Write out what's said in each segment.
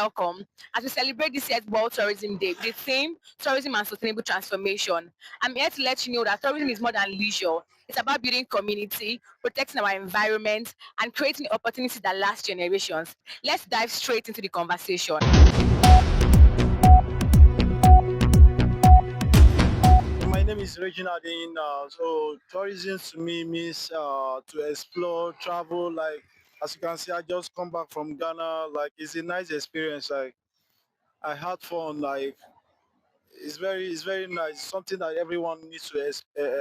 welcome as we celebrate this year's World Tourism Day with the theme Tourism and Sustainable Transformation. I'm here to let you know that tourism is more than leisure. It's about building community, protecting our environment, and creating opportunities that last generations. Let's dive straight into the conversation. My name is Reginald Ayin. So tourism to me means to explore, travel. Like as you can see, I just come back from Ghana. Like it's a nice experience. Like I had fun. Like it's very nice. Something that everyone needs to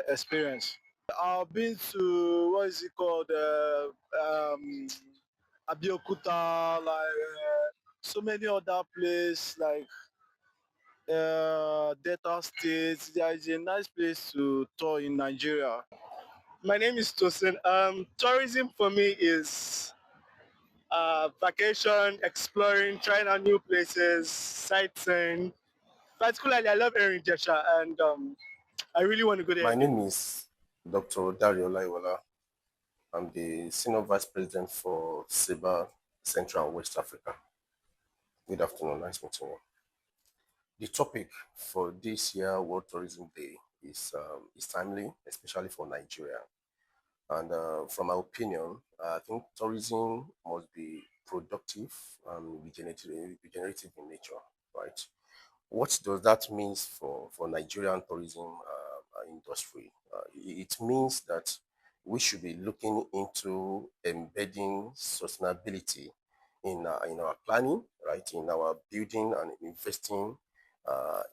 experience. I've been to what is it called? Abeokuta. Like so many other places. Like Delta State. There is a nice place to tour in Nigeria. My name is Tosin. Tourism for me is vacation, exploring, trying out new places, sightseeing. Particularly, I love Erin Jesha, and I really want to go there My again. name is Dr. Olayiwola. I'm the Senior Vice President for SEBA Central and West Africa. Good afternoon, nice meeting you. The topic for this year World Tourism Day is timely, especially for Nigeria. And from my opinion, I think tourism must be productive and regenerative in nature, right? What does that mean for Nigerian tourism industry? It means that we should be looking into embedding sustainability in our planning, right? In our building and investing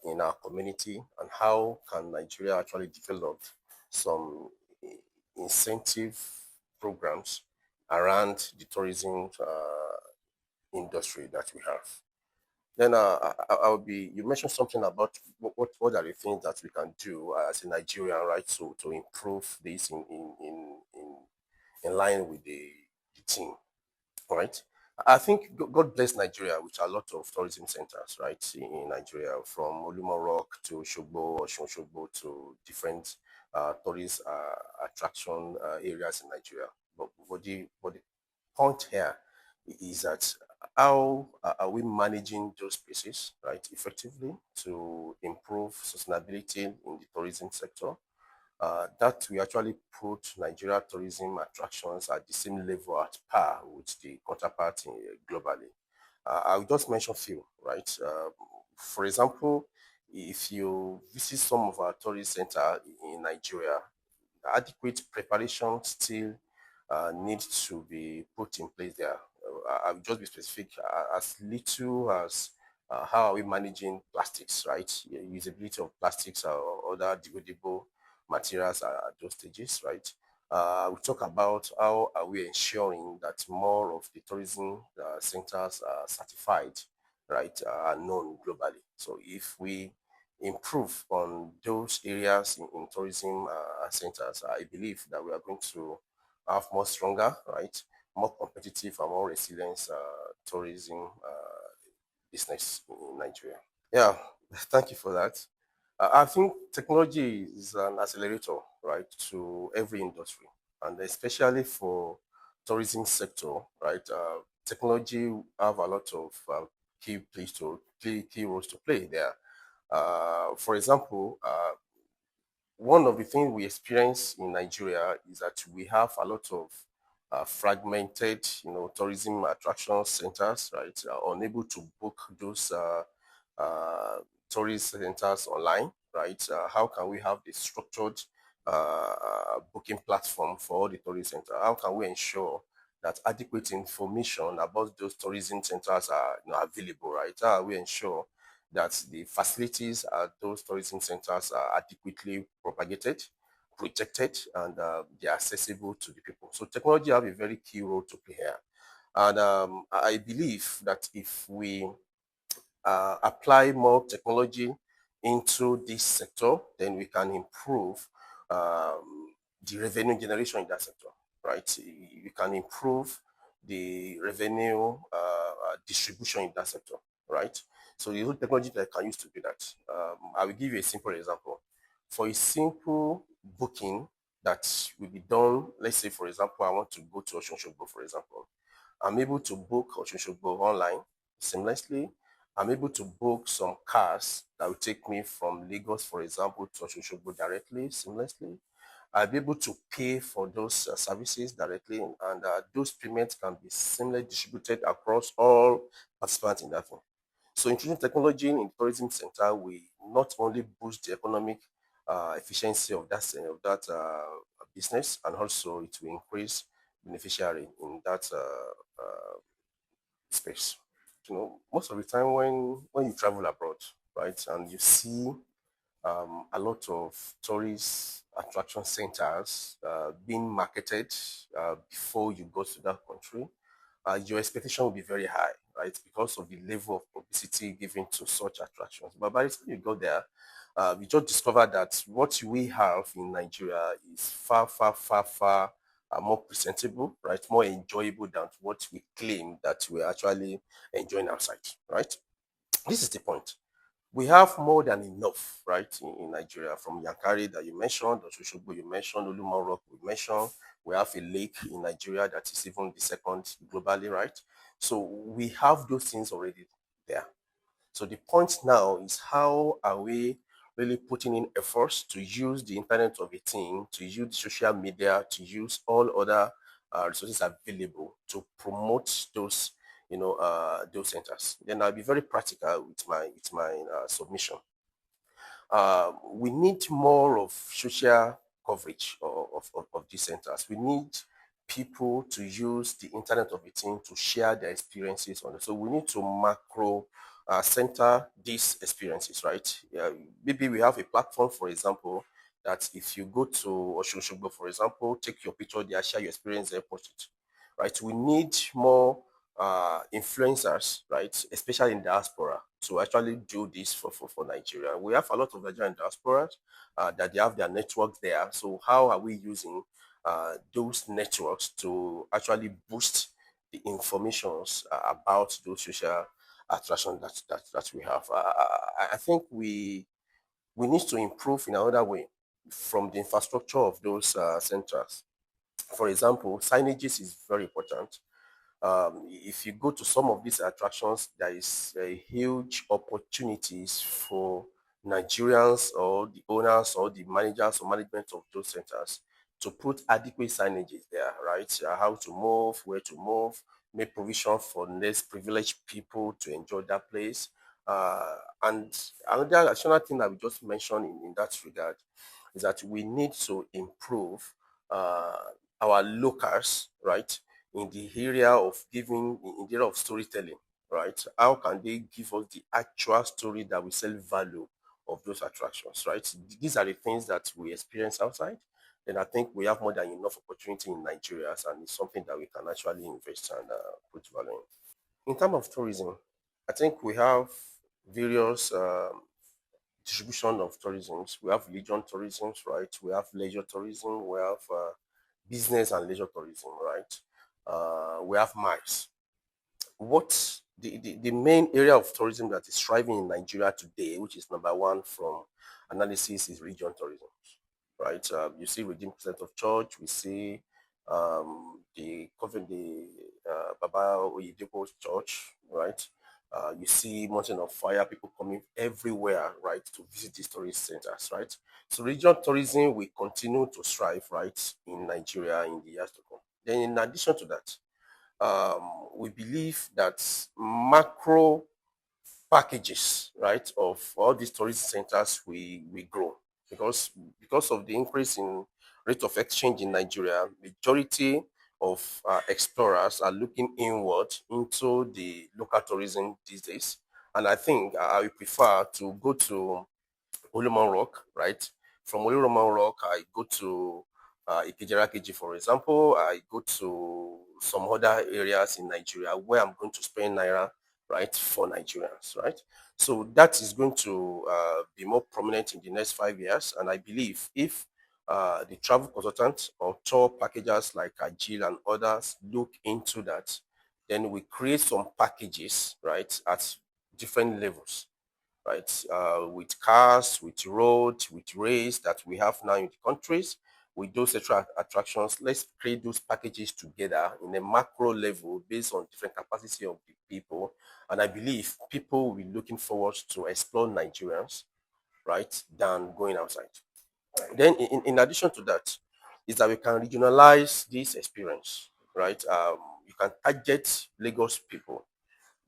in our community, and how can Nigeria actually develop some incentive programs around the tourism industry that we have. Then I'll be. You mentioned something about what are the things that we can do as a Nigerian, right? So to improve this in line with the team, right? I think God bless Nigeria with a lot of tourism centers, right? In Nigeria, from Olumo Rock to Shogbo or Shogbo to different tourist attraction areas in Nigeria. But the point here is that how are we managing those spaces, right, effectively to improve sustainability in the tourism sector? That we actually put Nigeria tourism attractions at the same level at par with the counterpart globally. I'll just mention a few, right? For example, if you visit some of our tourist center in Nigeria, adequate preparation still needs to be put in place there. I'll just be specific, as little as how are we managing plastics, right? Usability of plastics or other degradable materials at those stages, right? We talk about how are we ensuring that more of the tourism centers are certified, right, are known globally. So if we improve on those areas in tourism centers, I believe that we are going to have more stronger, right, more competitive and more resilient tourism business in Nigeria. Yeah, thank you for that. I think technology is an accelerator, right, to every industry, and especially for tourism sector, right. Technology have a lot of key roles to play there. For example, one of the things we experience in Nigeria is that we have a lot of fragmented, tourism attraction centers, right? Unable to book those tourist centers online, right? How can we have the structured booking platform for all the tourist centers? How can we ensure that adequate information about those tourism centers are available, right? How we ensure that the facilities at those tourism centers are adequately propagated, protected, and they're accessible to the people. So technology have a very key role to play here. And I believe that if we apply more technology into this sector, then we can improve the revenue generation in that sector, right? We can improve the revenue distribution in that sector, right? So the technology that I can use to do that. I will give you a simple example. For a simple booking that will be done, let's say, for example, I want to go to Oshun Shogbo, for example. I'm able to book Oshun Shogbo online seamlessly. I'm able to book some cars that will take me from Lagos, for example, to Oshogbo directly, seamlessly. I'll be able to pay for those services directly, and those payments can be seamlessly distributed across all participants in that thing. So introducing technology in the tourism center will not only boost the economic efficiency of that business, and also it will increase beneficiary in that space. Most of the time when you travel abroad, right, and you see a lot of tourist attraction centers being marketed before you go to that country, your expectation will be very high, right? Because of the level of publicity given to such attractions. But by the time you go there, we just discover that what we have in Nigeria is far, far, far, far more presentable, right? More enjoyable than what we claim that we're actually enjoying outside, right? This is the point. We have more than enough, right, in Nigeria, from Yankari that you mentioned, Oshogbo you mentioned, Olumo Rock we mentioned. We have a lake in Nigeria that is even the second globally, right? So we have those things already there. So the point now is, how are we really putting in efforts to use the internet of a thing, to use social media, to use all other resources available to promote those centers. Then I'll be very practical with my submission. We need more of social coverage of these centers. We need people to use the internet of a thing to share their experiences on it. So we need to macro center these experiences, right? Maybe we have a platform, for example, that if you go to Oshogbo, for example, take your picture there, share your experience there, post it, right? We need more influencers, right, especially in diaspora, to actually do this for Nigeria. We have a lot of Nigerian diasporas that they have their networks there. So how are we using those networks to actually boost the informations about those social attractions that we have? I think we need to improve in another way from the infrastructure of those centers. For example, signages is very important. If you go to some of these attractions, there is a huge opportunities for Nigerians or the owners or the managers or management of those centers to put adequate signages there, right? How to move, where to move, make provision for less privileged people to enjoy that place. And another additional thing that we just mentioned in that regard is that we need to improve uh, our locals, right, in the area of giving, in the area of storytelling, right? How can they give us the actual story that we sell value of those attractions, right? These are the things that we experience outside. Then I think we have more than enough opportunity in Nigeria, and it's something that we can actually invest and put value in. In terms of tourism, I think we have various distribution of tourisms. We have religion tourism, right? We have leisure tourism. We have business and leisure tourism, right? We have MICE. What the main area of tourism that is thriving in Nigeria today, which is number one from analysis, is region tourism, right? You see Redeemed Christian of Church, we see the Baba Oyedepo Church, right? You see Mountain of Fire, people coming everywhere, right, to visit these tourist centers, right? So regional tourism will continue to strive, right, in Nigeria in the years to come. Then in addition to that, we believe that macro packages, right, of all these tourist centers we grow, because of the increase in rate of exchange in Nigeria. Majority of explorers are looking inward into the local tourism these days, and I think I would prefer to go to Oluman Rock, right? From Oluman Rock, I go to Ikejarakeji, for example. I go to some other areas in Nigeria where I'm going to spend Naira, right, for Nigerians, right? So that is going to be more prominent in the next 5 years. And I believe if the travel consultants or tour packagers like Agile and others look into that, then we create some packages, right, at different levels, right? With cars, with roads, with rails that we have now in the countries. with those sexual attractions. Let's create those packages together in a macro level based on different capacity of the people. And I believe people will be looking forward to explore Nigerians, right, than going outside. Then, in addition to that, is that we can regionalize this experience, right? You can target Lagos people.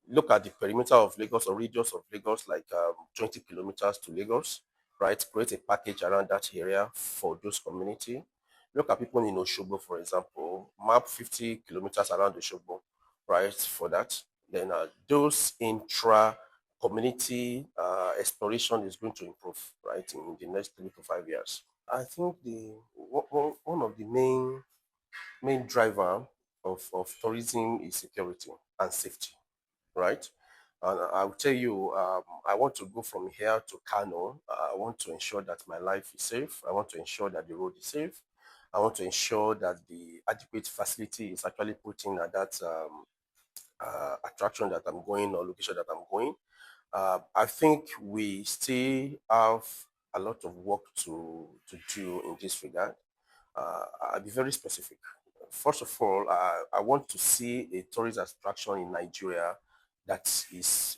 Look at the perimeter of Lagos or radius of Lagos, like 20 kilometers to Lagos, right? Create a package around that area for those community. Look at people in Oshobo, for example, map 50 kilometers around Oshobo, right? For that, then those intra community exploration is going to improve, right, in the next 3 to 5 years. I think the one of the main driver of tourism is security and safety, right? And I will tell you, I want to go from here to Kano. I want to ensure that my life is safe. I want to ensure that the road is safe. I want to ensure that the adequate facility is actually put in at that attraction that I'm going or location that I'm going. I think we still have a lot of work to do in this regard. I'll be very specific. First of all, I want to see a tourist attraction in Nigeria that is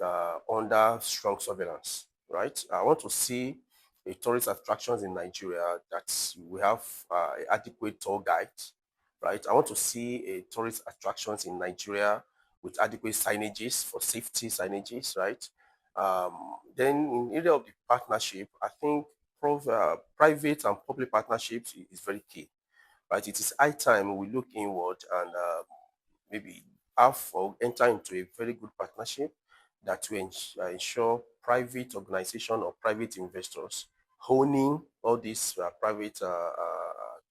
under strong surveillance, right? I want to see a tourist attractions in Nigeria that we have adequate tour guides, right? I want to see a tourist attractions in Nigeria with adequate signages for safety signages, right? Then in area of the partnership, I think private and public partnerships is very key, right? It is high time we look inward and maybe have or enter into a very good partnership that will ensure private organization or private investors owning all these private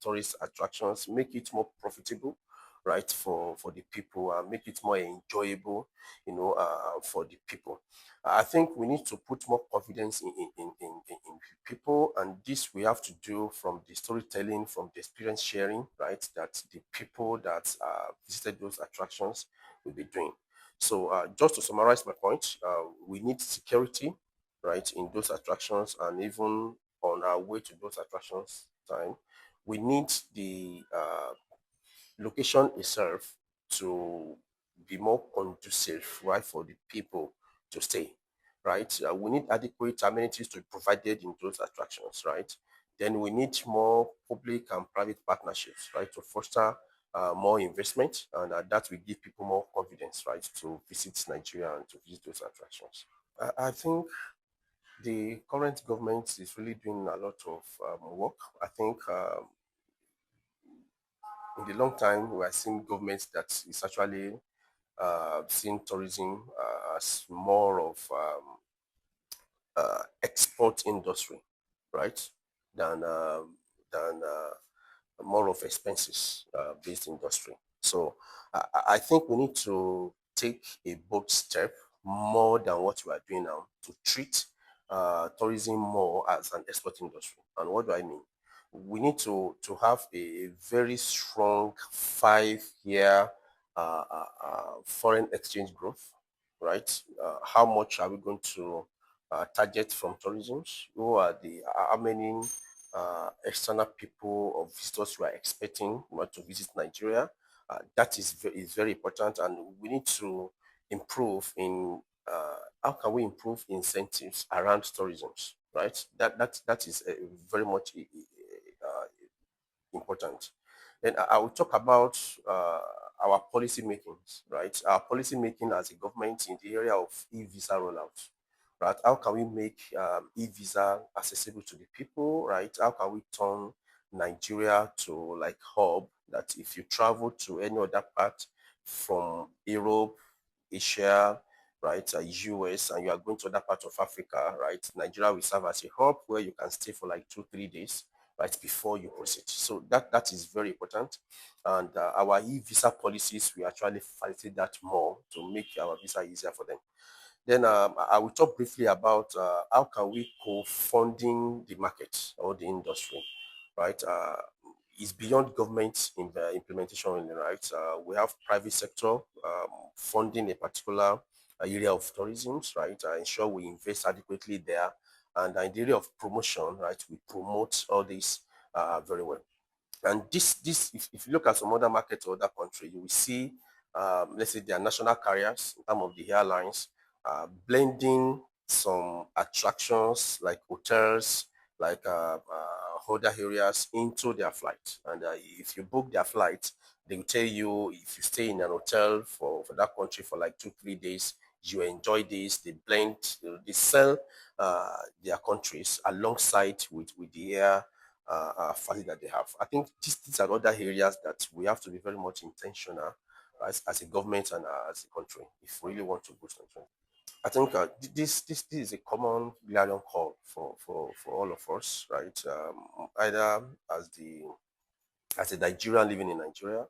tourist attractions, make it more profitable, right, for the people and make it more enjoyable, for the people. I think we need to put more confidence in people, and this we have to do from the storytelling, from the experience sharing, right, that the people that visited those attractions will be doing. So just to summarize my point, we need security, right, in those attractions, and even on our way to those attractions time, we need the location itself to be more conducive, right, for the people to stay, right? We need adequate amenities to be provided in those attractions, right? Then we need more public and private partnerships, right, to foster more investment, and that will give people more confidence, right, to visit Nigeria and to visit those attractions. I think the current government is really doing a lot of work. I think in the long time, we are seeing governments that is actually seeing tourism as more of export industry, right, than more of expenses based industry. So I think we need to take a bold step more than what we are doing now to treat tourism more as an export industry. And what do I mean? We need to have a very strong 5 year foreign exchange growth, right? How much are we going to target from tourism? Who are the how many external people or visitors we are expecting to visit Nigeria? That is very important, and we need to improve in how can we improve incentives around tourism, right? That is very much important. Then I will talk about our policy makings, right? Our policy making as a government in the area of e-visa rollout, right? How can we make e-visa accessible to the people, right? How can we turn Nigeria to like hub that if you travel to any other part from Europe, Asia, right, US, and you are going to other parts of Africa, right, Nigeria will serve as a hub where you can stay for like 2 3 days, right, before you proceed. So that is very important, and our e-visa policies will actually facilitate that more to make our visa easier for them. Then I will talk briefly about how can we co-funding the market or the industry, right? It's beyond government in the implementation, right? We have private sector funding a particular area of tourism, right? Ensure we invest adequately there, and in the area of promotion, right? We promote all this very well. And this if you look at some other markets or other country, you will see, let's say their national carriers in terms of the airlines, blending some attractions like hotels, like other areas into their flight. And if you book their flight, they will tell you if you stay in an hotel for that country for like 2 3 days, you enjoy this. They blend, they sell their countries alongside with the air value that they have. I think these are other areas that we have to be very much intentional as a government and as a country if we really want to boost Nigeria. I think this is a common clarion call for all of us, right? Either as a Nigerian living in Nigeria,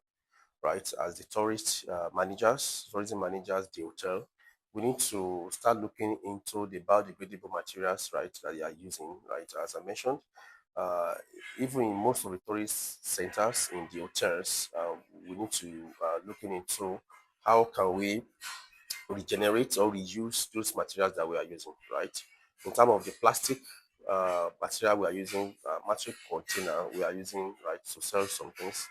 right? As the tourism managers, the hotel, we need to start looking into the biodegradable materials, right, that they are using, right? As I mentioned, uh, even in most of the tourist centers in the hotels, we need to looking into how can we regenerate or reuse those materials that we are using, right? In terms of the plastic material we are using, material container we are using, right, to sell some things.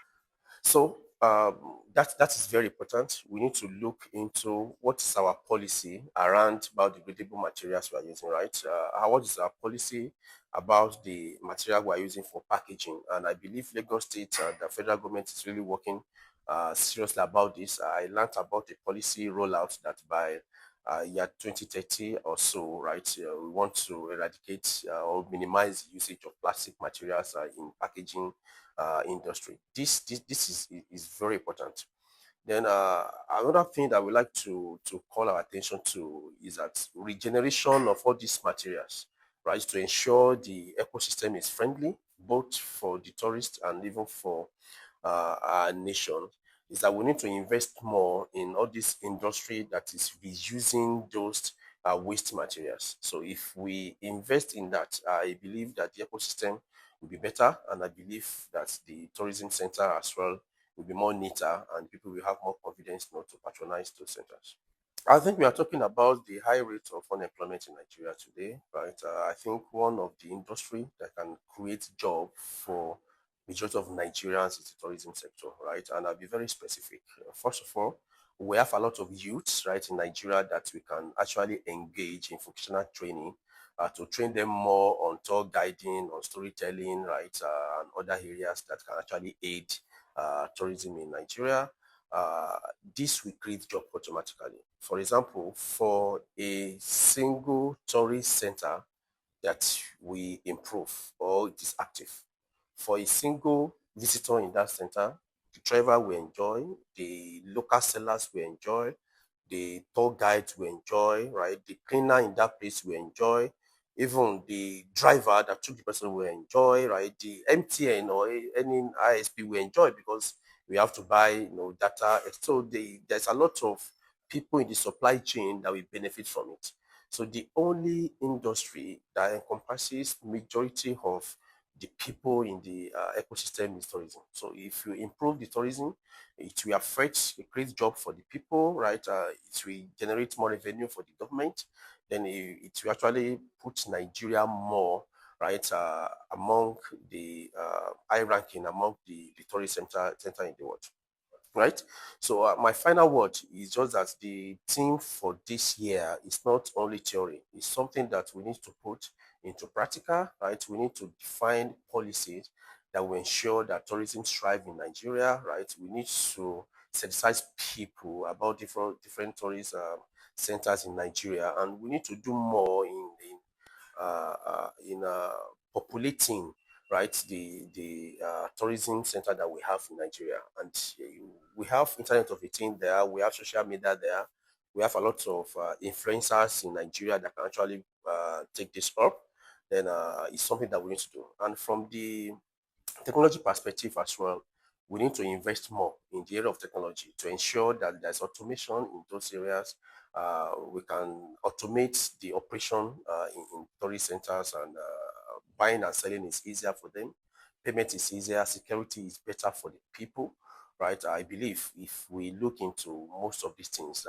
So that is very important. We need to look into what is our policy around biodegradable materials we are using, right? What is our policy about the material we are using for packaging? And I believe Lagos State and the federal government is really working seriously about this. I learned about the policy rollout that by year 2030 or so, right? We want to eradicate or minimize the usage of plastic materials in packaging industry. This is very important. Then another thing that we like to call our attention to is that regeneration of all these materials, right, to ensure the ecosystem is friendly both for the tourists and even for our nation, is that we need to invest more in all this industry that is reusing those waste materials. So if we invest in that, I believe that the ecosystem will be better, and I believe that the tourism center as well will be more neater, and people will have more confidence not to patronize those centers. I think we are talking about the high rate of unemployment in Nigeria today, right? I think one of the industry that can create job for majority of Nigerians is the tourism sector, right? And I'll be very specific. First of all, we have a lot of youths, right, in Nigeria that we can actually engage in vocational training to train them more on tour guiding, on storytelling, right, and other areas that can actually aid tourism in Nigeria. uh, this will create job automatically. For example, for a single tourist center that we improve or it is active, for a single visitor in that center, the driver will enjoy, the local sellers will enjoy, the tour guides will enjoy, right? The cleaner in that place will enjoy, even the driver that took the person will enjoy, right? The MTN or any ISP will enjoy because we have to buy, data. So there's a lot of people in the supply chain that will benefit from it. So the only industry that encompasses majority of the people in the ecosystem is tourism. So if you improve the tourism, it will affect, it creates job for the people, right? It will generate more revenue for the government. Then it will actually put Nigeria more, right, among the high ranking among the tourist center in the world, right? So my final word is just that the theme for this year is not only theory, it's something that we need to put into practical, right? We need to define policies that will ensure that tourism thrive in Nigeria, right? We need to sensitize people about different tourist centers in Nigeria, and we need to do more in populating, right, the tourism center that we have in Nigeria. And we have Internet of a Thing there, we have social media there, we have a lot of influencers in Nigeria that can actually take this up. Then it's something that we need to do. And from the technology perspective as well, we need to invest more in the area of technology to ensure that there's automation in those areas. We can automate the operation in tourist centers, and buying and selling is easier for them. Payment is easier. Security is better for the people, right? I believe if we look into most of these things,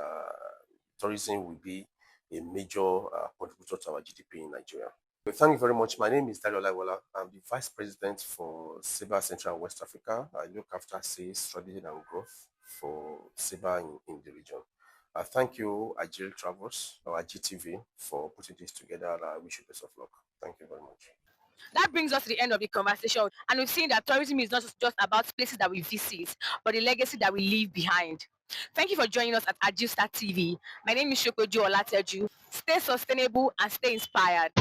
tourism will be a major contributor to our GDP in Nigeria. Thank you very much. My name is Olayiwola. I'm the Vice President for SIBA Central and West Africa. I look after sales, strategy, and growth for SIBA in the region. Thank you, Agile Travels, or GTV, for putting this together. And I wish you best of luck. Thank you very much. That brings us to the end of the conversation. And we've seen that tourism is not just about places that we visit, but the legacy that we leave behind. Thank you for joining us at Ajusta TV. My name is Shokoju Olateju. Stay sustainable and stay inspired.